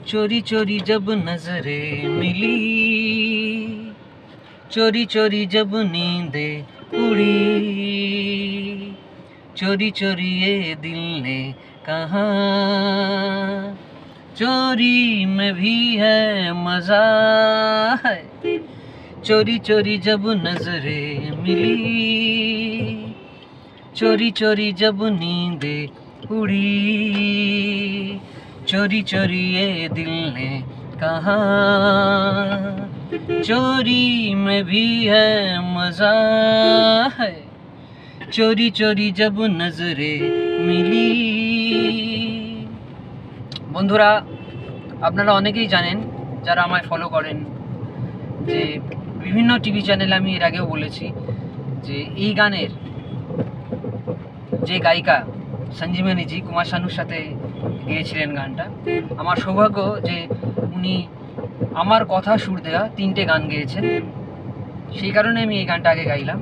चोरी चोरी जब नजरें मिली, चोरी चोरी जब नींदें उड़ी, चोरी चोरी ये दिल ने कहा, चोरी में भी है मजा है। चोरी चोरी जब नजरें मिली, चोरी चोरी जब नींदें उड़ी, चोरी चोरी ये दिल ने कहा, चोरी में भी है मजा है। चोरी चोरी जब नजरें मिली। বন্ধুরা, আপনারা অনেকেই জানেন যারা আমায় ফলো করেন যে বিভিন্ন টিভি চ্যানেলে আমি এর আগেও বলেছি যে এই গানের যে গায়িকা সঞ্জীবনী জি কুমার শানুর সাথে গেয়েছিলেন গানটা, আমার সৌভাগ্য যে উনি আমার কথা সুর দেওয়া 3টে গান গেয়েছেন, সেই কারণে আমি এই গানটা আগে গাইলাম।